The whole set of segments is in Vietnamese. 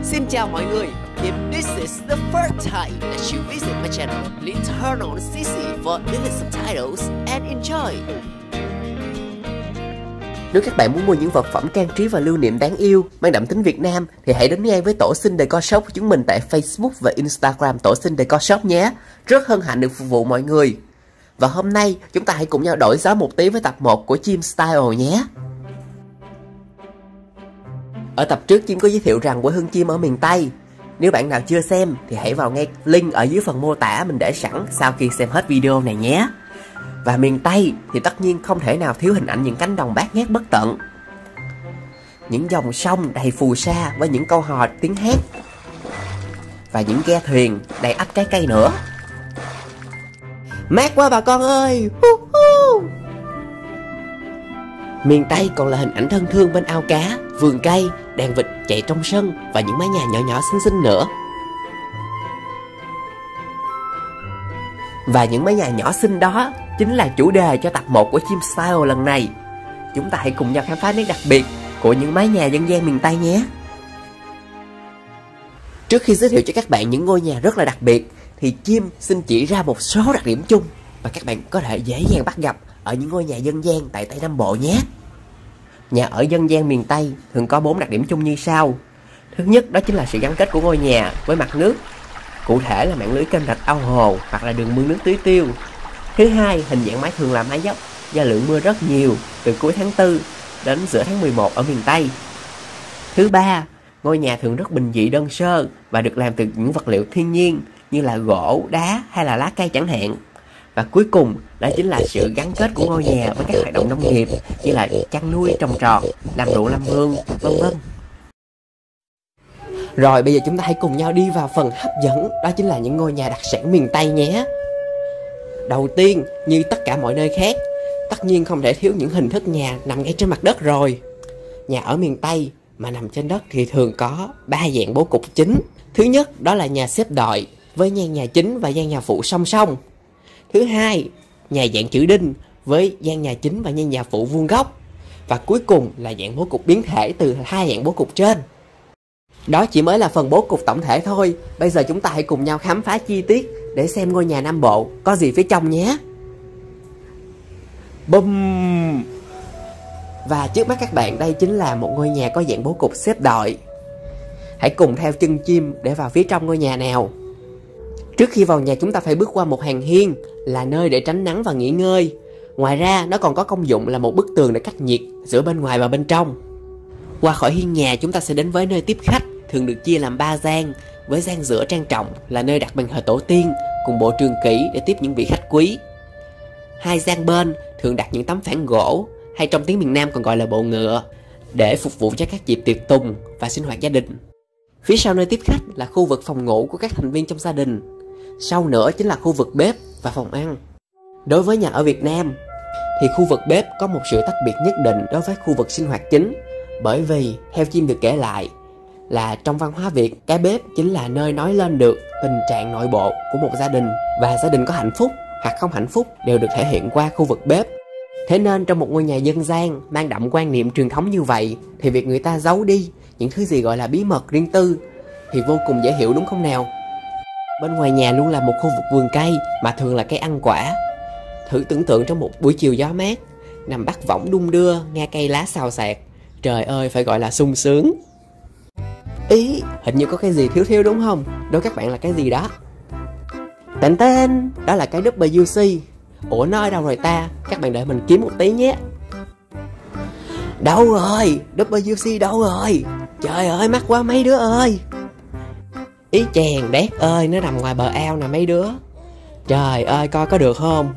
Xin chào mọi người. If this is the first time that you visit my channel, please turn on CC for English subtitles and enjoy. Nếu các bạn muốn mua những vật phẩm trang trí và lưu niệm đáng yêu mang đậm tính Việt Nam thì hãy đến ngay với Tổ Sinh Decor Shop của chúng mình tại Facebook và Instagram Tổ Sinh Decor Shop nhé. Rất hân hạnh được phục vụ mọi người. Và hôm nay chúng ta hãy cùng nhau đổi gió một tí với tập 1 của Chim Style nhé. Ở tập trước Chim có giới thiệu rằng quê hương Chim ở miền Tây. Nếu bạn nào chưa xem thì hãy vào ngay link ở dưới phần mô tả mình để sẵn sau khi xem hết video này nhé. Và miền Tây thì tất nhiên không thể nào thiếu hình ảnh những cánh đồng bát ngát bất tận, những dòng sông đầy phù sa với những câu hò tiếng hát, và những ghe thuyền đầy ắp trái cây nữa. Mát quá bà con ơi! Miền Tây còn là hình ảnh thân thương bên ao cá, vườn cây, đàn vịt chạy trong sân và những mái nhà nhỏ nhỏ xinh xinh nữa. Và những mái nhà nhỏ xinh đó chính là chủ đề cho tập 1 của Chim Style lần này. Chúng ta hãy cùng nhau khám phá nét đặc biệt của những mái nhà dân gian miền Tây nhé. Trước khi giới thiệu cho các bạn những ngôi nhà rất là đặc biệt thì Chim xin chỉ ra một số đặc điểm chung mà các bạn có thể dễ dàng bắt gặp ở những ngôi nhà dân gian tại Tây Nam Bộ nhé. Nhà ở dân gian miền Tây thường có 4 đặc điểm chung như sau. Thứ nhất đó chính là sự gắn kết của ngôi nhà với mặt nước, cụ thể là mạng lưới kênh rạch ao hồ hoặc là đường mương nước tưới tiêu. Thứ hai, hình dạng mái thường là mái dốc do lượng mưa rất nhiều từ cuối tháng 4 đến giữa tháng 11 ở miền Tây. Thứ ba, ngôi nhà thường rất bình dị đơn sơ và được làm từ những vật liệu thiên nhiên như là gỗ, đá hay là lá cây chẳng hạn. Và cuối cùng đó chính là sự gắn kết của ngôi nhà với các hoạt động nông nghiệp như là chăn nuôi, trồng trọt, làm ruộng làm vườn, vân vân. Rồi bây giờ chúng ta hãy cùng nhau đi vào phần hấp dẫn, đó chính là những ngôi nhà đặc sản miền Tây nhé. Đầu tiên, như tất cả mọi nơi khác, tất nhiên không thể thiếu những hình thức nhà nằm ngay trên mặt đất rồi. Nhà ở miền Tây mà nằm trên đất thì thường có 3 dạng bố cục chính. Thứ nhất đó là nhà xếp đợi với gian nhà chính và gian nhà phụ song song. Thứ hai, nhà dạng chữ đinh với gian nhà chính và gian nhà phụ vuông góc. Và cuối cùng là dạng bố cục biến thể từ 2 dạng bố cục trên. Đó chỉ mới là phần bố cục tổng thể thôi. Bây giờ chúng ta hãy cùng nhau khám phá chi tiết để xem ngôi nhà Nam Bộ có gì phía trong nhé. Bum! Và trước mắt các bạn đây chính là một ngôi nhà có dạng bố cục xếp đợi. Hãy cùng theo chân Chim để vào phía trong ngôi nhà nào. Trước khi vào nhà chúng ta phải bước qua một hàng hiên là nơi để tránh nắng và nghỉ ngơi. Ngoài ra nó còn có công dụng là một bức tường để cách nhiệt giữa bên ngoài và bên trong. Qua khỏi hiên nhà chúng ta sẽ đến với nơi tiếp khách, thường được chia làm 3 gian, với gian giữa trang trọng là nơi đặt bàn thờ tổ tiên cùng bộ trường kỷ để tiếp những vị khách quý. 2 gian bên thường đặt những tấm phản gỗ hay trong tiếng miền Nam còn gọi là bộ ngựa để phục vụ cho các dịp tiệc tùng và sinh hoạt gia đình. Phía sau nơi tiếp khách là khu vực phòng ngủ của các thành viên trong gia đình. Sau nữa chính là khu vực bếp và phòng ăn. Đối với nhà ở Việt Nam thì khu vực bếp có một sự tách biệt nhất định đối với khu vực sinh hoạt chính. Bởi vì theo Chim được kể lại là trong văn hóa Việt, cái bếp chính là nơi nói lên được tình trạng nội bộ của một gia đình. Và gia đình có hạnh phúc hoặc không hạnh phúc đều được thể hiện qua khu vực bếp. Thế nên trong một ngôi nhà dân gian mang đậm quan niệm truyền thống như vậy thì việc người ta giấu đi những thứ gì gọi là bí mật riêng tư thì vô cùng dễ hiểu đúng không nào? Bên ngoài nhà luôn là một khu vực vườn cây mà thường là cây ăn quả. Thử tưởng tượng trong một buổi chiều gió mát, nằm bắt võng đung đưa, nghe cây lá xào xạc. Trời ơi, phải gọi là sung sướng. Ý, hình như có cái gì thiếu thiếu đúng không? Đố các bạn là cái gì đó? Tên tên, đó là cái WC. Ủa nó ở đâu rồi ta? Các bạn đợi mình kiếm một tí nhé. Đâu rồi? WC đâu rồi? Trời ơi, mắc quá mấy đứa ơi. Ý chèn đét ơi, nó nằm ngoài bờ ao nè mấy đứa. Trời ơi, coi có được không?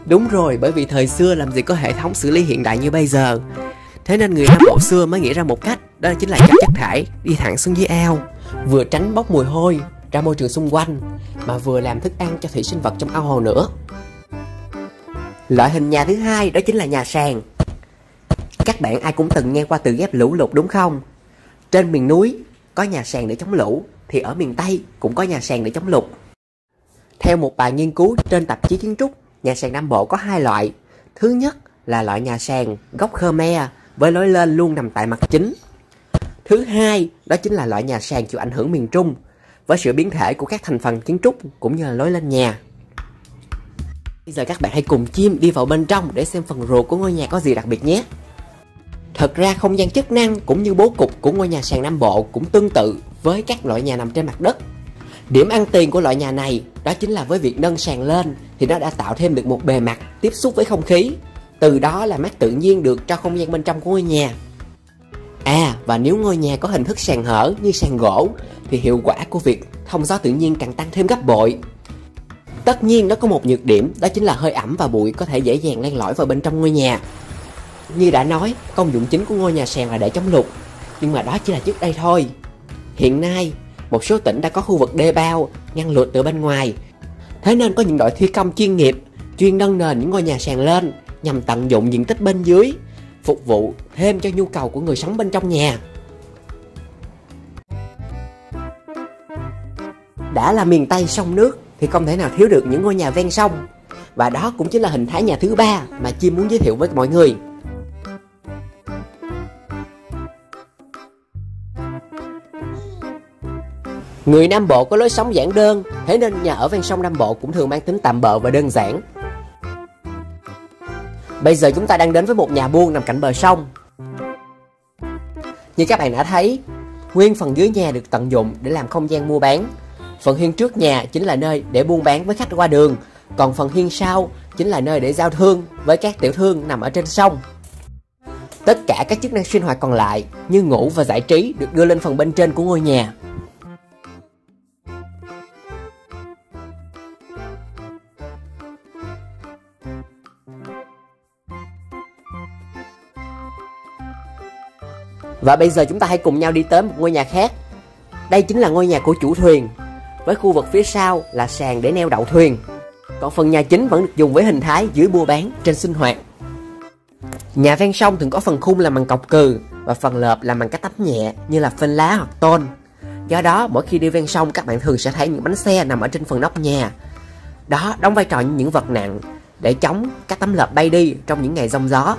Đúng rồi, bởi vì thời xưa làm gì có hệ thống xử lý hiện đại như bây giờ. Thế nên người Nam Bộ xưa mới nghĩ ra một cách, đó chính là cho chất thải đi thẳng xuống dưới ao, vừa tránh bốc mùi hôi ra môi trường xung quanh, mà vừa làm thức ăn cho thủy sinh vật trong ao hồ nữa. Loại hình nhà thứ hai đó chính là nhà sàn. Các bạn ai cũng từng nghe qua từ ghép lũ lụt đúng không? Trên miền núi có nhà sàn để chống lũ, thì ở miền Tây cũng có nhà sàn để chống lụt. Theo một bài nghiên cứu trên tạp chí kiến trúc, nhà sàn Nam Bộ có 2 loại. Thứ nhất là loại nhà sàn gốc Khmer với lối lên luôn nằm tại mặt chính. Thứ hai, đó chính là loại nhà sàn chịu ảnh hưởng miền Trung, với sự biến thể của các thành phần kiến trúc cũng như là lối lên nhà. Bây giờ các bạn hãy cùng Chim đi vào bên trong để xem phần ruột của ngôi nhà có gì đặc biệt nhé. Thật ra không gian chức năng cũng như bố cục của ngôi nhà sàn Nam Bộ cũng tương tự với các loại nhà nằm trên mặt đất. Điểm ăn tiền của loại nhà này đó chính là với việc nâng sàn lên thì nó đã tạo thêm được một bề mặt tiếp xúc với không khí, từ đó là mát tự nhiên được cho không gian bên trong của ngôi nhà. Và nếu ngôi nhà có hình thức sàn hở như sàn gỗ thì hiệu quả của việc thông gió tự nhiên càng tăng thêm gấp bội. Tất nhiên nó có một nhược điểm, đó chính là hơi ẩm và bụi có thể dễ dàng len lỏi vào bên trong ngôi nhà. Như đã nói, công dụng chính của ngôi nhà sàn là để chống lụt, nhưng mà đó chỉ là trước đây thôi. Hiện nay, một số tỉnh đã có khu vực đê bao ngăn lụt từ bên ngoài. Thế nên có những đội thi công chuyên nghiệp chuyên nâng nền những ngôi nhà sàn lên nhằm tận dụng diện tích bên dưới, phục vụ thêm cho nhu cầu của người sống bên trong nhà. Đã là miền Tây sông nước thì không thể nào thiếu được những ngôi nhà ven sông. Và đó cũng chính là hình thái nhà thứ ba mà Chim muốn giới thiệu với mọi người. Người Nam Bộ có lối sống giản đơn, thế nên nhà ở ven sông Nam Bộ cũng thường mang tính tạm bợ và đơn giản. Bây giờ chúng ta đang đến với một nhà buôn nằm cạnh bờ sông. Như các bạn đã thấy, nguyên phần dưới nhà được tận dụng để làm không gian mua bán. Phần hiên trước nhà chính là nơi để buôn bán với khách qua đường, còn phần hiên sau chính là nơi để giao thương với các tiểu thương nằm ở trên sông. Tất cả các chức năng sinh hoạt còn lại như ngủ và giải trí được đưa lên phần bên trên của ngôi nhà. Và bây giờ chúng ta hãy cùng nhau đi tới một ngôi nhà khác. Đây chính là ngôi nhà của chủ thuyền, với khu vực phía sau là sàn để neo đậu thuyền. Còn phần nhà chính vẫn được dùng với hình thái dưới mua bán, trên sinh hoạt. Nhà ven sông thường có phần khung làm bằng cọc cừ và phần lợp làm bằng cách tấm nhẹ như là phên lá hoặc tôn. Do đó mỗi khi đi ven sông các bạn thường sẽ thấy những bánh xe nằm ở trên phần nóc nhà. Đó đóng vai trò như những vật nặng để chống các tấm lợp bay đi trong những ngày giông gió.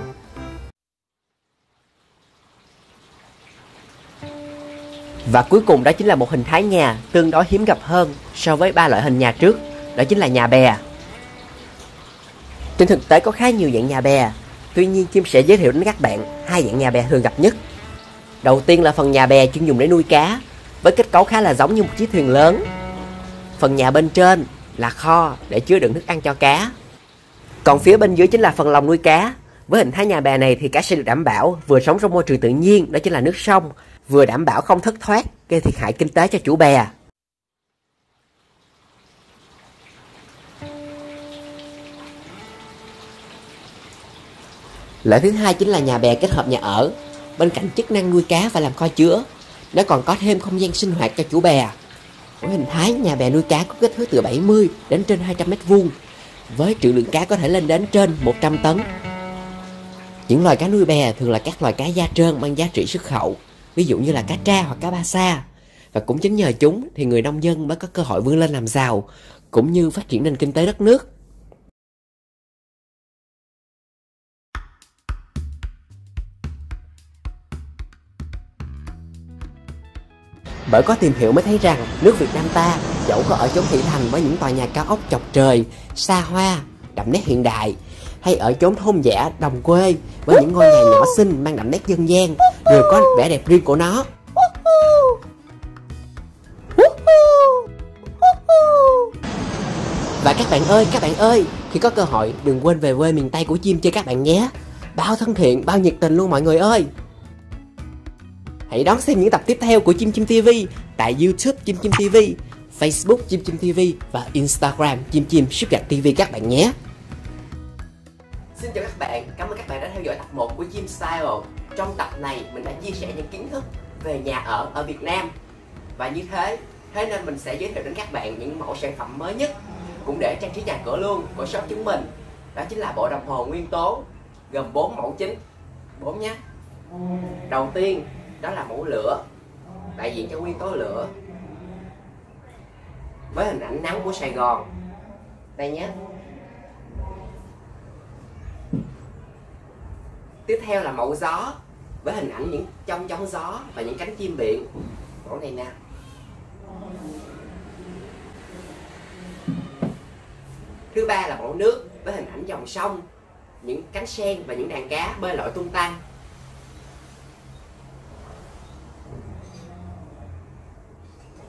Và cuối cùng đó chính là một hình thái nhà tương đối hiếm gặp hơn so với ba loại hình nhà trước, đó chính là nhà bè. Trên thực tế có khá nhiều dạng nhà bè, tuy nhiên Chim sẽ giới thiệu đến các bạn hai dạng nhà bè thường gặp nhất. Đầu tiên là phần nhà bè chuyên dùng để nuôi cá, với kết cấu khá là giống như một chiếc thuyền lớn. Phần nhà bên trên là kho để chứa đựng thức ăn cho cá. Còn phía bên dưới chính là phần lồng nuôi cá. Với hình thái nhà bè này thì cá sẽ được đảm bảo vừa sống trong môi trường tự nhiên, đó chính là nước sông, vừa đảm bảo không thất thoát gây thiệt hại kinh tế cho chủ bè. Loại thứ hai chính là nhà bè kết hợp nhà ở. Bên cạnh chức năng nuôi cá và làm kho chứa, nó còn có thêm không gian sinh hoạt cho chủ bè. Với hình thái nhà bè nuôi cá có kích thước từ 70 đến trên 200 m², với trữ lượng cá có thể lên đến trên 100 tấn. Những loài cá nuôi bè thường là các loài cá da trơn mang giá trị xuất khẩu, ví dụ như là cá tra hoặc cá ba sa. Và cũng chính nhờ chúng thì người nông dân mới có cơ hội vươn lên làm giàu, cũng như phát triển nền kinh tế đất nước. Bởi có tìm hiểu mới thấy rằng nước Việt Nam ta dẫu có ở chốn thị thành với những tòa nhà cao ốc chọc trời, xa hoa, đậm nét hiện đại, hay ở chốn thôn dã đồng quê với những ngôi nhà nhỏ xinh mang đậm nét dân gian, đều có vẻ đẹp riêng của nó. Và các bạn ơi, khi có cơ hội đừng quên về quê miền Tây của Chim chơi các bạn nhé. Bao thân thiện, bao nhiệt tình luôn mọi người ơi. Hãy đón xem những tập tiếp theo của Chim Chim TV tại YouTube Chim Chim TV, Facebook Chim Chim TV và Instagram Chim Chim Sugar TV các bạn nhé. Xin chào các bạn, cảm ơn các bạn đã theo dõi tập 1 của Chim Style. Trong tập này mình đã chia sẻ những kiến thức về nhà ở Việt Nam. Và như thế nên mình sẽ giới thiệu đến các bạn những mẫu sản phẩm mới nhất, cũng để trang trí nhà cửa luôn của shop chúng mình. Đó chính là bộ đồng hồ nguyên tố gồm 4 mẫu chính, 4 nhé. Đầu tiên đó là mẫu lửa, đại diện cho nguyên tố lửa, với hình ảnh nắng của Sài Gòn. Đây nhé. Tiếp theo là mẫu gió, với hình ảnh những trong gió và những cánh chim biển. Mẫu này nè. Thứ ba là mẫu nước với hình ảnh dòng sông, những cánh sen và những đàn cá bơi lội tung tăng.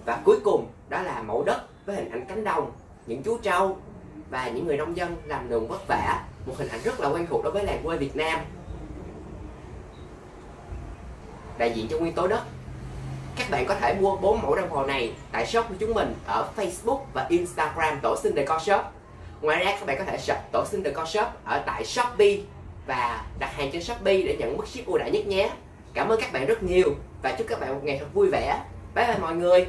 Và cuối cùng đó là mẫu đất với hình ảnh cánh đồng, những chú trâu và những người nông dân làm nương vất vả. Một hình ảnh rất là quen thuộc đối với làng quê Việt Nam, đại diện cho nguyên tố đất. Các bạn có thể mua 4 mẫu đồng hồ này tại shop của chúng mình ở Facebook và Instagram Tổ Sinh Decor Shop. Ngoài ra các bạn có thể search Tổ Sinh Decor Shop ở tại Shopee và đặt hàng trên Shopee để nhận mức ship ưu đãi nhất nhé. Cảm ơn các bạn rất nhiều và chúc các bạn một ngày thật vui vẻ. Bye bye mọi người.